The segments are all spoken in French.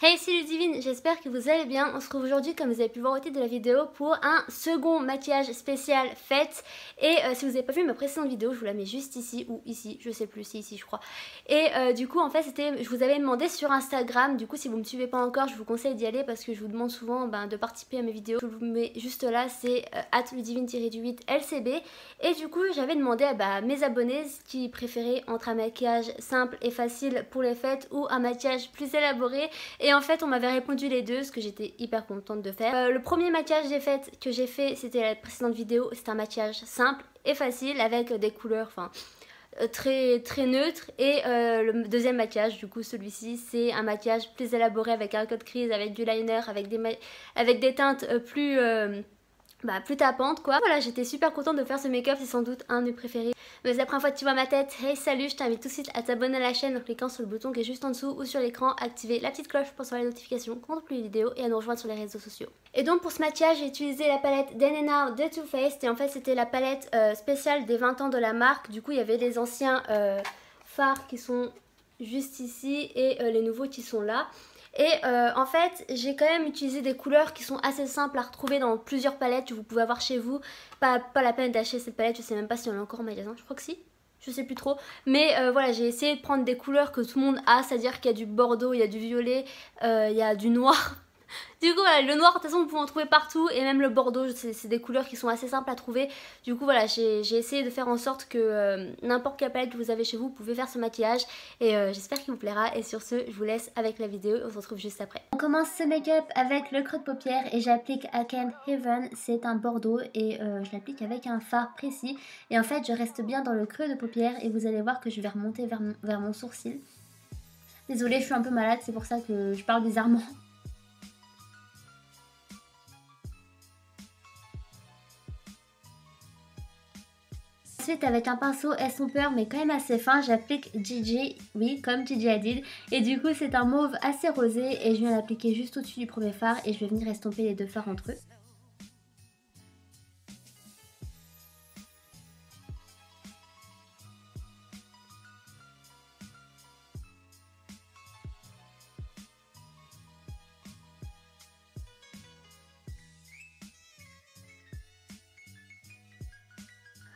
Hey, c'est Ludivine, j'espère que vous allez bien. On se retrouve aujourd'hui, comme vous avez pu voir au titre de la vidéo, pour un second maquillage spécial fête. Et si vous n'avez pas vu ma précédente vidéo, je vous la mets juste ici ou ici, je sais plus, c'est ici je crois. Et du coup en fait je vous avais demandé sur Instagram, du coup si vous me suivez pas encore, je vous conseille d'y aller parce que je vous demande souvent de participer à mes vidéos. Je vous mets juste là, c'est @ludivine-du8lcb. Et du coup j'avais demandé à mes abonnés ce qu'ils préféraient entre un maquillage simple et facile pour les fêtes ou un maquillage plus élaboré. Et en fait on m'avait répondu les deux, ce que j'étais hyper contente de faire. Le premier maquillage que j'ai fait, c'était la précédente vidéo, c'était un maquillage simple et facile avec des couleurs très neutres. Et le deuxième maquillage, du coup celui-ci, c'est un maquillage plus élaboré avec un code crease, avec du liner, avec des teintes plus tapante quoi. Voilà, j'étais super contente de faire ce make-up, c'est sans doute un de mes préférés. Mais c'est la première fois que tu vois ma tête, hey salut, je t'invite tout de suite à t'abonner à la chaîne en cliquant sur le bouton qui est juste en dessous ou sur l'écran, activer la petite cloche pour recevoir les notifications quand on publie les vidéos et à nous rejoindre sur les réseaux sociaux. Et donc pour ce maquillage, j'ai utilisé la palette Now de Too Faced et en fait c'était la palette spéciale des 20 ans de la marque. Du coup il y avait les anciens fards qui sont juste ici et les nouveaux qui sont là. Et en fait j'ai quand même utilisé des couleurs qui sont assez simples à retrouver dans plusieurs palettes que vous pouvez avoir chez vous. Pas la peine d'acheter cette palette, je sais même pas si on en a encore en magasin, je crois que si, je sais plus trop. Mais voilà, j'ai essayé de prendre des couleurs que tout le monde a, c'est-à-dire qu'il y a du bordeaux, il y a du violet, il y a du noir. Du coup voilà, le noir de toute façon vous pouvez en trouver partout et même le bordeaux, c'est des couleurs qui sont assez simples à trouver. Du coup voilà, j'ai essayé de faire en sorte que n'importe quelle palette que vous avez chez vous, vous pouvez faire ce maquillage. Et j'espère qu'il vous plaira et sur ce je vous laisse avec la vidéo, on se retrouve juste après. On commence ce make-up avec le creux de paupière et j'applique Aken Heaven, c'est un bordeaux et je l'applique avec un fard précis. Et en fait je reste bien dans le creux de paupière et vous allez voir que je vais remonter vers mon sourcil. Désolée, je suis un peu malade, c'est pour ça que je parle bizarrement. Ensuite avec un pinceau estomper mais quand même assez fin, j'applique Gigi, oui comme Gigi Hadid. Et du coup c'est un mauve assez rosé et je viens l'appliquer juste au-dessus du premier fard et je vais venir estomper les deux fards entre eux.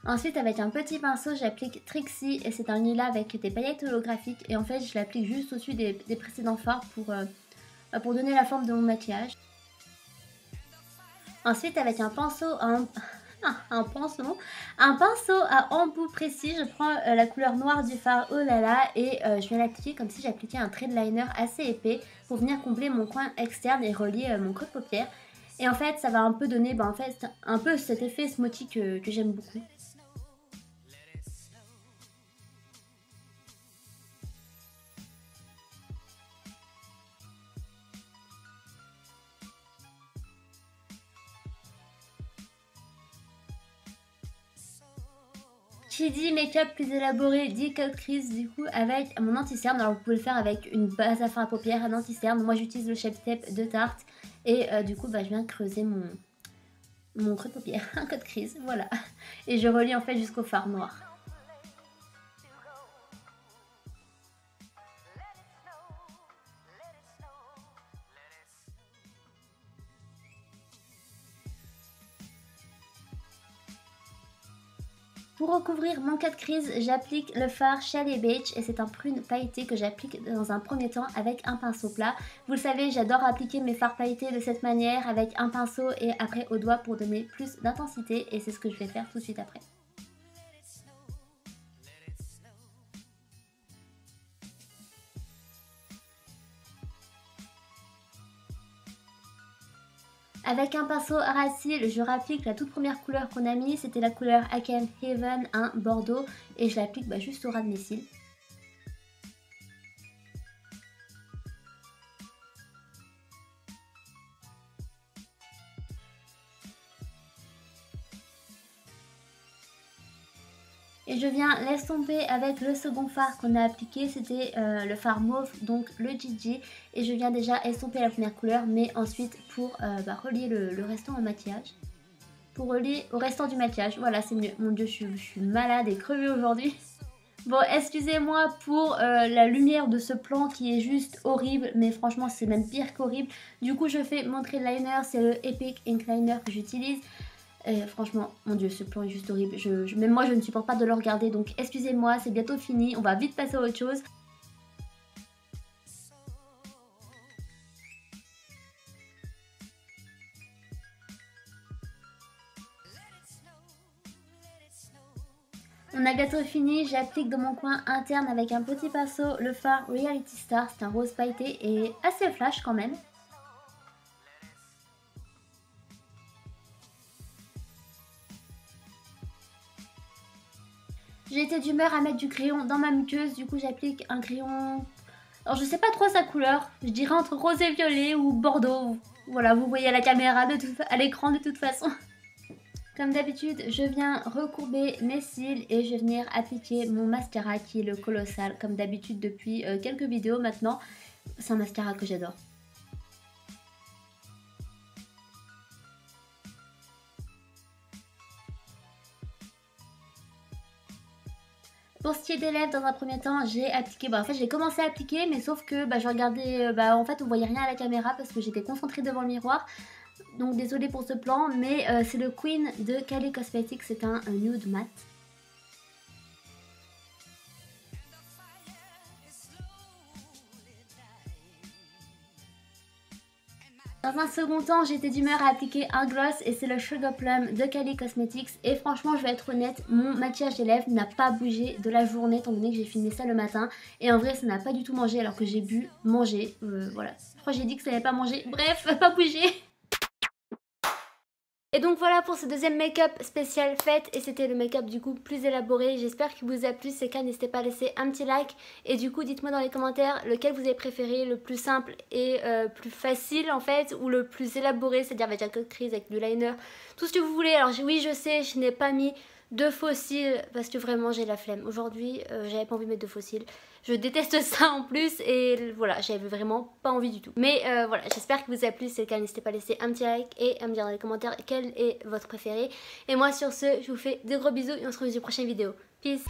Ensuite avec un petit pinceau j'applique Trixie et c'est un lilas avec des paillettes holographiques et en fait je l'applique juste au-dessus des précédents fards pour donner la forme de mon maquillage. Ensuite avec un pinceau à embout précis, je prends la couleur noire du fard Oh là là et je viens l'appliquer comme si j'appliquais un trait de liner assez épais pour venir combler mon coin externe et relier mon creux de paupière. Et en fait ça va un peu donner en fait, un peu cet effet smoothie que j'aime beaucoup. Qui dit make-up plus élaboré dit code crease du coup avec mon anti-cerne. Alors vous pouvez le faire avec une base à fard à paupières, un anti-cerne. Moi j'utilise le Shape Tape de Tarte et du coup je viens creuser mon creux de paupière, un code crease, voilà. Et je relie en fait jusqu'au fard noir. Pour recouvrir mon cas de crise, j'applique le fard Chalet Beach et c'est un prune pailleté que j'applique dans un premier temps avec un pinceau plat. Vous le savez, j'adore appliquer mes fards pailletés de cette manière avec un pinceau et après au doigt pour donner plus d'intensité et c'est ce que je vais faire tout de suite après. Avec un pinceau à cils, je rapplique la toute première couleur qu'on a mis, c'était la couleur Aken Heaven, un bordeaux, et je l'applique juste au ras de mes cils. Et je viens l'estomper avec le second fard qu'on a appliqué, c'était le fard mauve, donc le Gigi. Et je viens déjà estomper la première couleur, mais ensuite pour relier le restant au maquillage. Pour relier au restant du maquillage, voilà c'est mieux. Mon dieu, je suis malade et crevée aujourd'hui. Bon, excusez-moi pour la lumière de ce plan qui est juste horrible, mais franchement c'est même pire qu'horrible. Du coup je fais mon trait liner, c'est le Epic Ink Liner que j'utilise. Et franchement, mon dieu, ce plan est juste horrible. Même moi je ne supporte pas de le regarder, donc excusez-moi, c'est bientôt fini, on va vite passer à autre chose. On a bientôt fini, j'applique dans mon coin interne avec un petit pinceau le fard Reality Star, c'est un rose pailleté et assez flash quand même. J'ai été d'humeur à mettre du crayon dans ma muqueuse, du coup j'applique un crayon... Alors je sais pas trop sa couleur, je dirais entre rose et violet ou bordeaux. Voilà, vous voyez à la caméra, à l'écran de toute façon. Comme d'habitude, je viens recourber mes cils et je vais venir appliquer mon mascara qui est le Colossal, comme d'habitude depuis quelques vidéos maintenant. C'est un mascara que j'adore. Pour ce qui est des lèvres, dans un premier temps, j'ai appliqué... en fait, j'ai commencé à appliquer, mais sauf que je regardais... en fait, on voyait rien à la caméra parce que j'étais concentrée devant le miroir. Donc désolée pour ce plan, mais c'est le Queen de Kylie Cosmetics, c'est un nude mat. Dans un second temps, j'étais d'humeur à appliquer un gloss et c'est le Sugar Plum de Kylie Cosmetics. Et franchement, je vais être honnête, mon maquillage des lèvres n'a pas bougé de la journée étant donné que j'ai filmé ça le matin. Et en vrai, ça n'a pas du tout mangé alors que j'ai bu manger. Voilà, je crois que j'ai dit que ça n'avait pas mangé. Bref, pas bougé. Et donc voilà pour ce deuxième make-up spécial fête et c'était le make-up du coup plus élaboré. J'espère qu'il vous a plu, c'est le cas, n'hésitez pas à laisser un petit like et du coup dites-moi dans les commentaires lequel vous avez préféré, le plus simple et plus facile en fait ou le plus élaboré, c'est-à-dire avec un code crise, avec du liner, tout ce que vous voulez. Alors oui je sais, je n'ai pas mis de faux cils parce que vraiment j'ai la flemme. Aujourd'hui j'avais pas envie de mettre de faux cils. Je déteste ça en plus et voilà, j'avais vraiment pas envie du tout. Mais voilà, j'espère que vous a plu, si c'est le cas n'hésitez pas à laisser un petit like et à me dire dans les commentaires quel est votre préféré. Et moi sur ce, je vous fais de gros bisous et on se retrouve dans une prochaine vidéo. Peace.